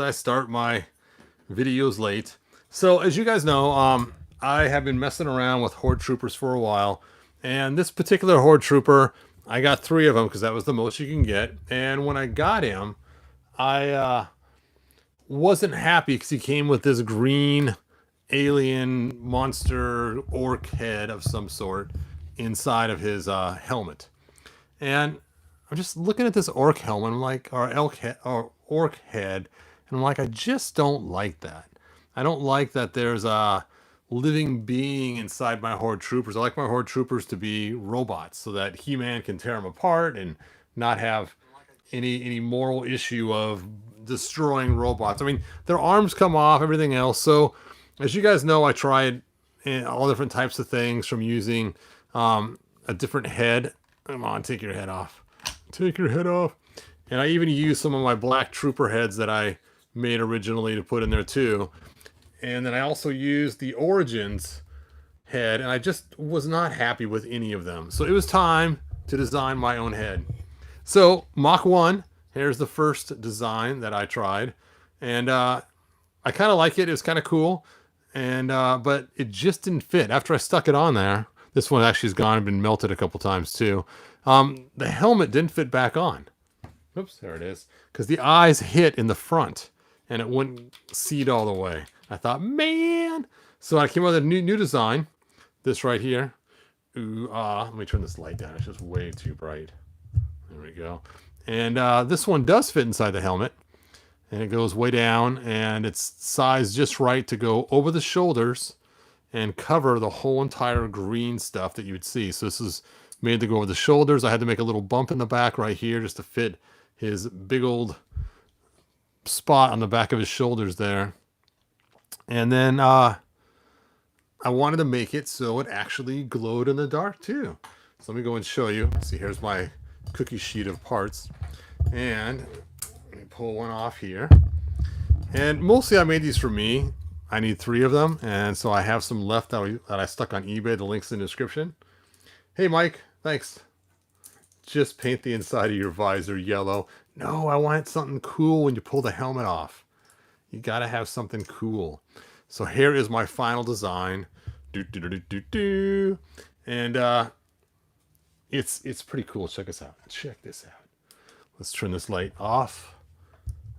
that I start my videos late. So as you guys know, I have been messing around with horde troopers for a while, and this particular horde trooper, I got 3 of them because that was the most you can get. And when I got him, I wasn't happy because he came with this green alien monster orc head of some sort inside of his helmet. And I'm just looking at this orc helmet, I'm like, or orc head, and I'm like, I just don't like that. I don't like that there's a living being inside my horde troopers. I like my horde troopers to be robots so that He-Man can tear them apart and not have any moral issue of destroying robots. I mean, their arms come off, everything else. So, as you guys know, I tried all different types of things from using a different head. Come on, take your head off. Take your head off. And I even used some of my black trooper heads that I made originally to put in there too. And then I also used the Origins head, and I just was not happy with any of them. So it was time to design my own head. So Mach 1, here's the first design that I tried. And I kind of like it. It was kind of cool. And but it just didn't fit. After I stuck it on there, this one actually has gone and been melted a couple times too. The helmet didn't fit back on. Oops, there it is. Because the eyes hit in the front and it wouldn't seat all the way. I thought, man. So I came up with a new design. This right here. Ooh, let me turn this light down. It's just way too bright. There we go. And this one does fit inside the helmet. And it goes way down. And it's sized just right to go over the shoulders and cover the whole entire green stuff that you would see. So this is made to go over the shoulders. I had to make a little bump in the back right here just to fit his big old spot on the back of his shoulders there. And then I wanted to make it so it actually glowed in the dark too. So let me go and show you. See, here's my cookie sheet of parts. And let me pull one off here. And mostly I made these for me. I need 3 of them. And so I have some left that I stuck on eBay. The link's in the description. Hey, Mike. Thanks. Just paint the inside of your visor yellow. No, I want something cool when you pull the helmet off. You got to have something cool. So here is my final design. And it's pretty cool. Check this out. Check this out. Let's turn this light off.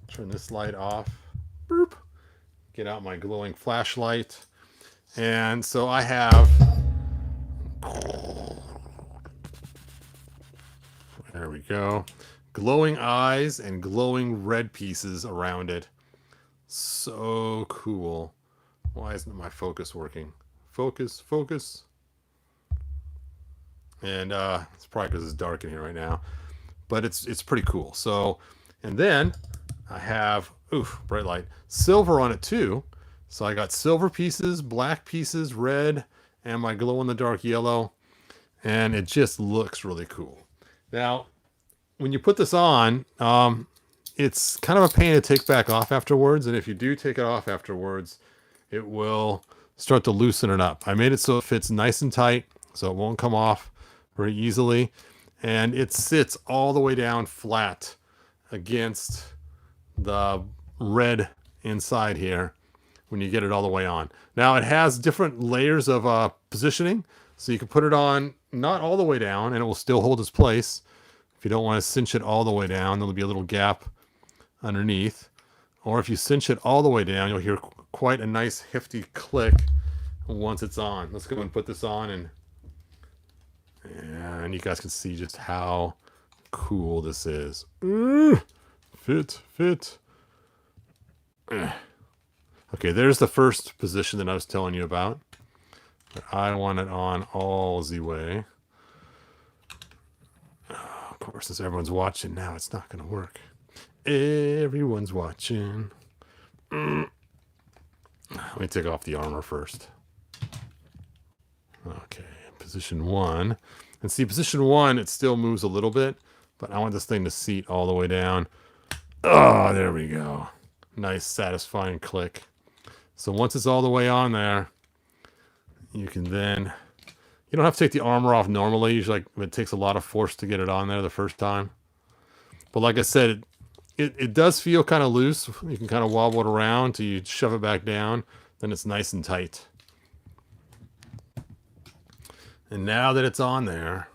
Turn this light off. Boop. Get out my glowing flashlight. And so I have... There we go. Glowing eyes and glowing red pieces around it. So cool. Why isn't my focus working? Focus, focus. And it's probably because it's dark in here right now. But it's pretty cool. So, and then I have, bright light, silver on it too. So I got silver pieces, black pieces, red, and my glow-in-the-dark yellow. And it just looks really cool. Now, when you put this on, it's kind of a pain to take back off afterwards. And if you do take it off afterwards, it will start to loosen it up. I made it so it fits nice and tight, so it won't come off very easily. And it sits all the way down flat against the red inside here when you get it all the way on. Now it has different layers of positioning, so you can put it on not all the way down and it will still hold its place. If you don't want to cinch it all the way down, there'll be a little gap underneath. Or if you cinch it all the way down, you'll hear quite a nice hefty click once it's on. Let's go and put this on, and you guys can see just how cool this is. Fit. Okay, there's the first position that I was telling you about. But I want it on all the way. Of course, since everyone's watching now, it's not going to work. Everyone's watching. Let me take off the armor first. Okay, position 1. And see, position 1, it still moves a little bit, but I want this thing to seat all the way down. Oh, there we go. Nice, satisfying click. So once it's all the way on there, you can then... You don't have to take the armor off normally. Usually, it takes a lot of force to get it on there the first time. But like I said, it does feel kind of loose. You can kind of wobble it around till you shove it back down. Then it's nice and tight. And now that it's on there,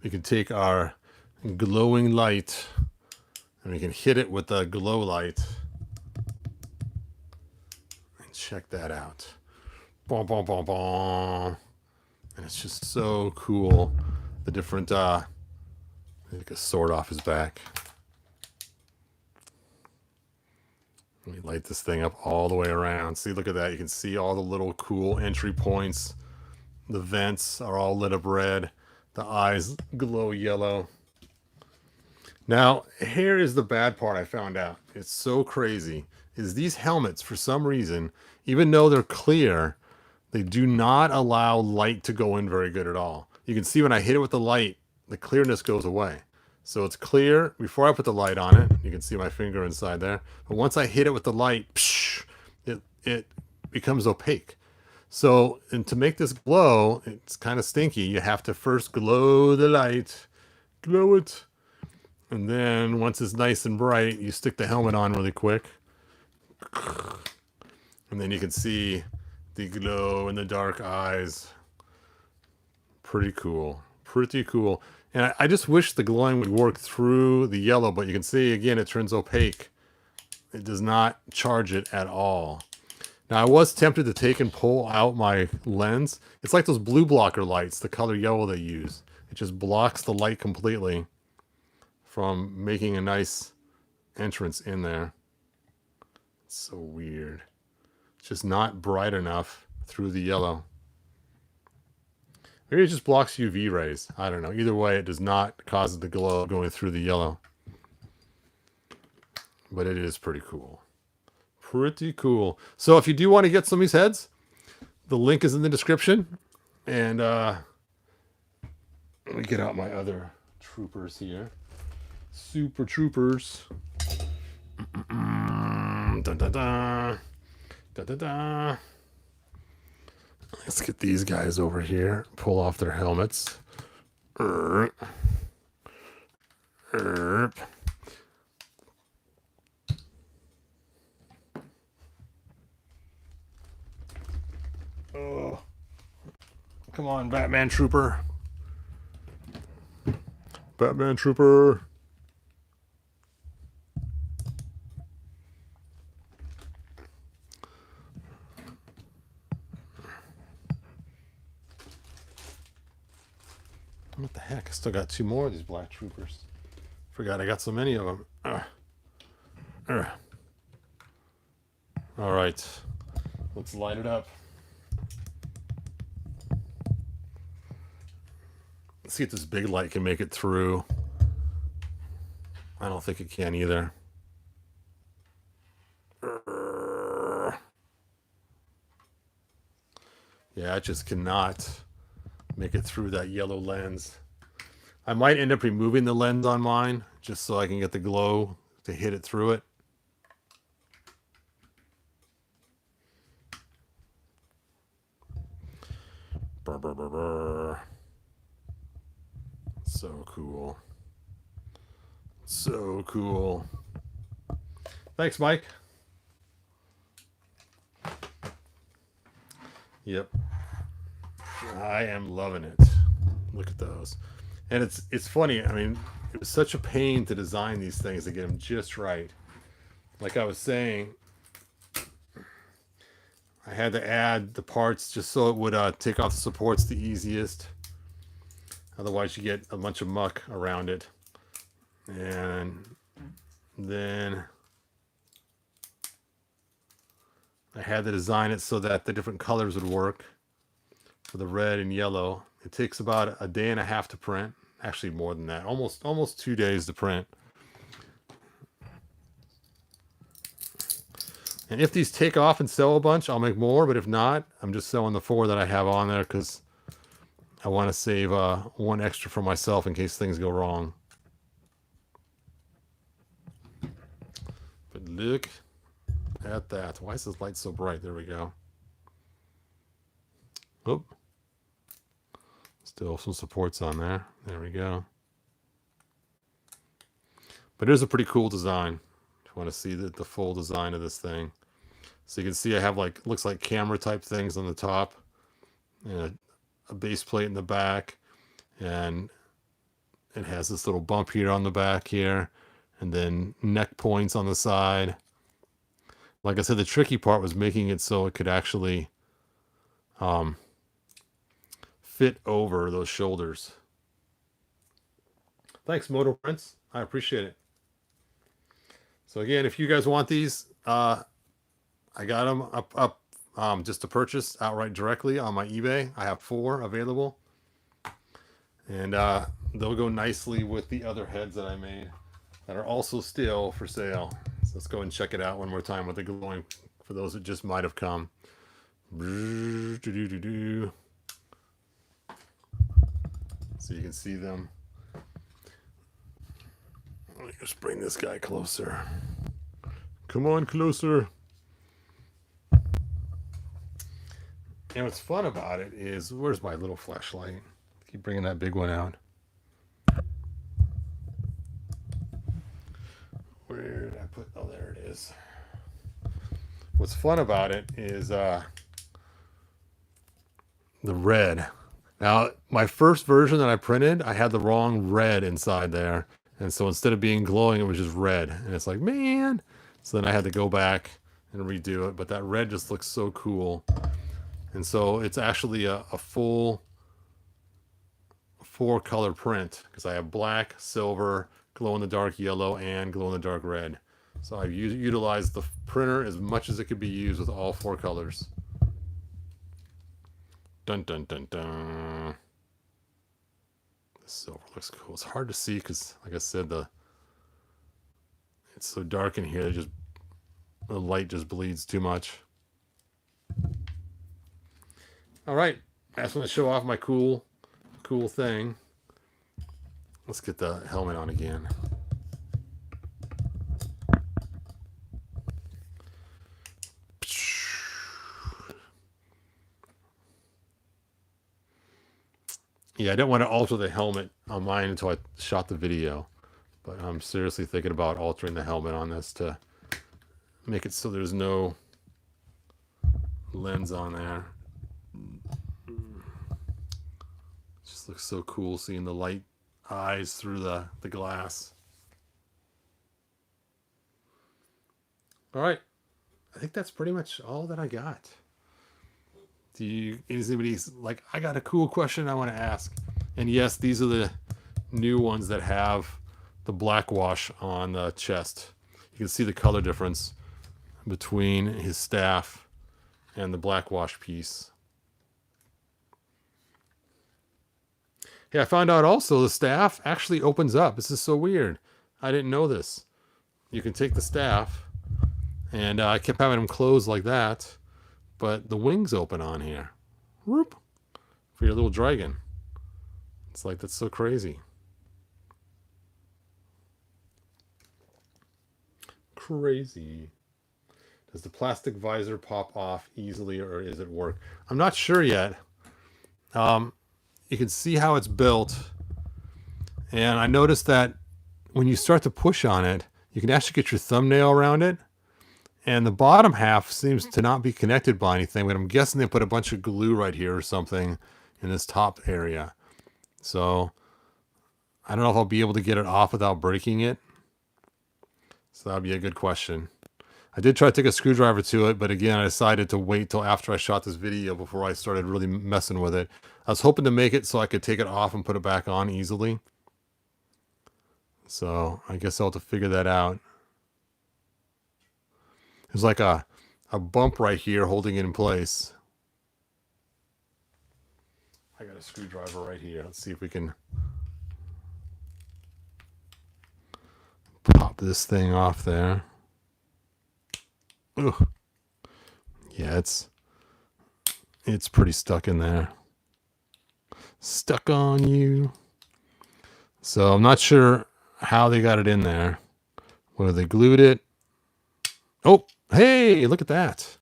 we can take our glowing light and we can hit it with the glow light. And check that out. Boom, boom, boom, boom. And it's just so cool. The different, take a sword off his back. Let me light this thing up all the way around. See, look at that. You can see all the little cool entry points. The vents are all lit up red. The eyes glow yellow. Now, here is the bad part I found out. It's so crazy. Is these helmets, for some reason, even though they're clear, they do not allow light to go in very good at all. You can see when I hit it with the light, the clearness goes away. So it's clear before I put the light on it. You can see my finger inside there. But once I hit it with the light, it becomes opaque. So, and to make this glow, it's kind of stinky. You have to first glow the light. Glow it. And then once it's nice and bright, you stick the helmet on really quick. And then you can see the glow in the dark eyes. Pretty cool. Pretty cool. And I just wish the glowing would work through the yellow, but you can see, again, it turns opaque. It does not charge it at all. Now, I was tempted to take and pull out my lens. It's like those blue blocker lights, the color yellow they use. It just blocks the light completely from making a nice entrance in there. It's so weird. It's just not bright enough through the yellow. Maybe it just blocks UV rays. I don't know. Either way, it does not cause the glow going through the yellow. But it is pretty cool. Pretty cool. So if you do want to get some of these heads, the link is in the description. And let me get out my other troopers here. Super troopers. Dun, dun, dun. Dun, dun, dun. Let's get these guys over here. Pull off their helmets. Oh, come on, Batman Trooper. Batman Trooper. What the heck? I still got two more of these black troopers. Forgot I got so many of them. All right. Let's light it up. Let's see if this big light can make it through. I don't think it can either. Yeah, it just cannot make it through that yellow lens. I might end up removing the lens on mine just so I can get the glow to hit it through it. Brr, brr, brr, brr. So cool. So cool. Thanks, Mike. Yep. I am loving it. Look at those. And it's funny. I mean, it was such a pain to design these things to get them just right. Like I was saying, I had to add the parts just so it would take off the supports the easiest. Otherwise, you get a bunch of muck around it. And then I had to design it so that the different colors would work for the red and yellow. It takes about a day and a half to print. Actually, more than that. Almost 2 days to print. And if these take off and sell a bunch, I'll make more. But if not, I'm just selling the 4 that I have on there because I want to save one extra for myself in case things go wrong. But look at that. Why is this light so bright? There we go. Oop. Still some supports on there. There we go. But it is a pretty cool design. If you want to see the full design of this thing. So you can see I have like, looks like camera type things on the top. And a base plate in the back. And it has this little bump here on the back here. And then neck points on the side. Like I said, the tricky part was making it so it could actually fit over those shoulders. Thanks, Moto Prince. I appreciate it. So again, if you guys want these, I got them up just to purchase outright directly on my eBay. I have 4 available. And they'll go nicely with the other heads that I made that are also still for sale. So let's go and check it out one more time with the glowing for those that just might have come. So you can see them. Let me just bring this guy closer. Come on, closer. And what's fun about it is, where's my little flashlight? Keep bringing that big one out. Where did I put? Oh, there it is. What's fun about it is the red. Now, my first version that I printed, I had the wrong red inside there. And so instead of being glowing, it was just red. And it's like, man. So then I had to go back and redo it. But that red just looks so cool. And so it's actually a full 4-color print. Because I have black, silver, glow-in-the-dark yellow, and glow-in-the-dark red. So I've utilized the printer as much as it could be used with all 4 colors. Dun dun dun dun. The silver looks cool. It's hard to see because, like I said, it's so dark in here. The light just bleeds too much. All right, I just want to show off my cool thing. Let's get the helmet on again. Yeah, I didn't want to alter the helmet on mine until I shot the video. But I'm seriously thinking about altering the helmet on this to make it so there's no lens on there. It just looks so cool seeing the light eyes through the glass. All right. I think that's pretty much all that I got. Is anybody like, I got a cool question I want to ask? And yes, these are the new ones that have the black wash on the chest. You can see the color difference between his staff and the black wash piece. Yeah, I found out also the staff actually opens up. This is so weird. I didn't know this. You can take the staff, and I kept having them closed like that. But the wings open on here. Whoop. For your little dragon. It's like, that's so crazy. Crazy. Does the plastic visor pop off easily or is it work? I'm not sure yet. You can see how it's built. And I noticed that when you start to push on it, you can actually get your thumbnail around it. And the bottom half seems to not be connected by anything, but I'm guessing they put a bunch of glue right here or something in this top area. So I don't know if I'll be able to get it off without breaking it. So that would be a good question. I did try to take a screwdriver to it, but again, I decided to wait till after I shot this video before I started really messing with it. I was hoping to make it so I could take it off and put it back on easily. So I guess I'll have to figure that out. There's like a bump right here holding it in place. I got a screwdriver right here. Let's see if we can pop this thing off there. Ugh. Yeah, it's pretty stuck in there. Stuck on you. So I'm not sure how they got it in there. Whether they glued it. Oh, hey, look at that.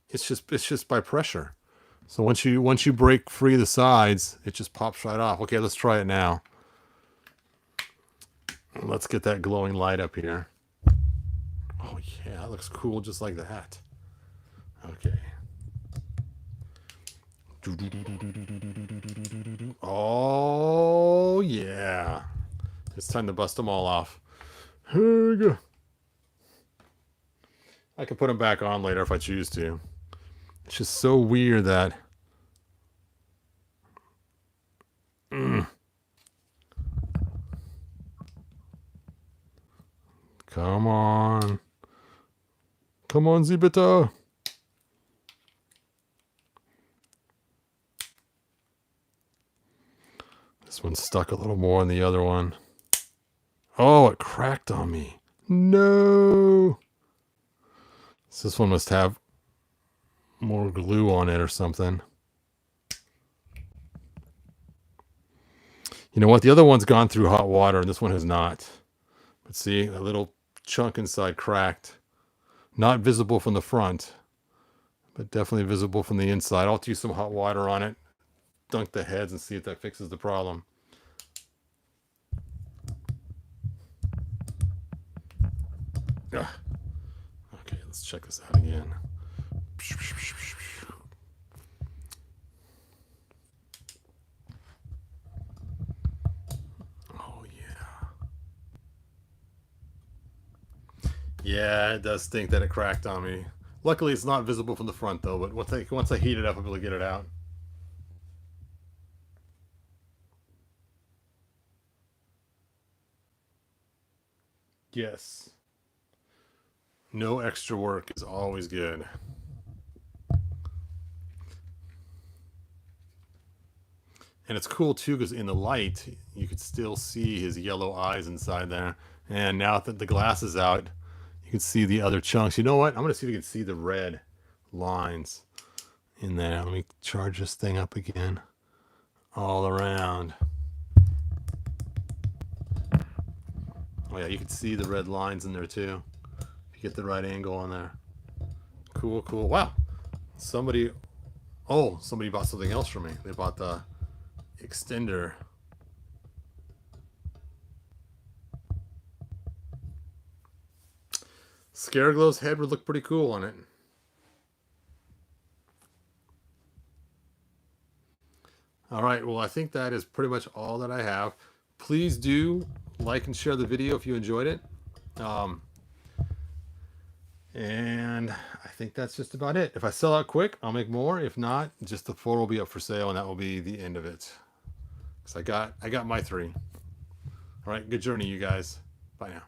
It's just by pressure. So once you break free the sides, it just pops right off. Okay, let's try it now. Let's get that glowing light up here. Oh yeah, that looks cool just like that. Okay. Oh yeah. It's time to bust them all off. Here we go. I can put them back on later if I choose to. It's just so weird that... Come on. Come on, Zibita. This one's stuck a little more than the other one. Oh, it cracked on me. No. So this one must have more glue on it or something. You know what? The other one's gone through hot water and this one has not. But see, a little chunk inside cracked. Not visible from the front, but definitely visible from the inside. I'll have to use some hot water on it, dunk the heads, and see if that fixes the problem. Ugh. Okay, let's check this out again. Oh yeah. Yeah, it does stink that it cracked on me. Luckily, it's not visible from the front though. But once I heat it up, I'll be able to get it out. Yes. No extra work is always good. And it's cool too because in the light, you could still see his yellow eyes inside there. And now that the glass is out, you can see the other chunks. You know what? I'm going to see if we can see the red lines in there. Let me charge this thing up again. All around. Oh yeah, you can see the red lines in there too. If you get the right angle on there. Cool, cool. Wow. Somebody bought something else from me. They bought the extender. Scareglow's head would look pretty cool on it. All right, well, I think that is pretty much all that I have. Please do like and share the video if you enjoyed it. And I think that's just about it. If I sell out quick, I'll make more. If not, just the 4 will be up for sale, and that will be the end of it. So I got my 3. All right, good journey, you guys. Bye now.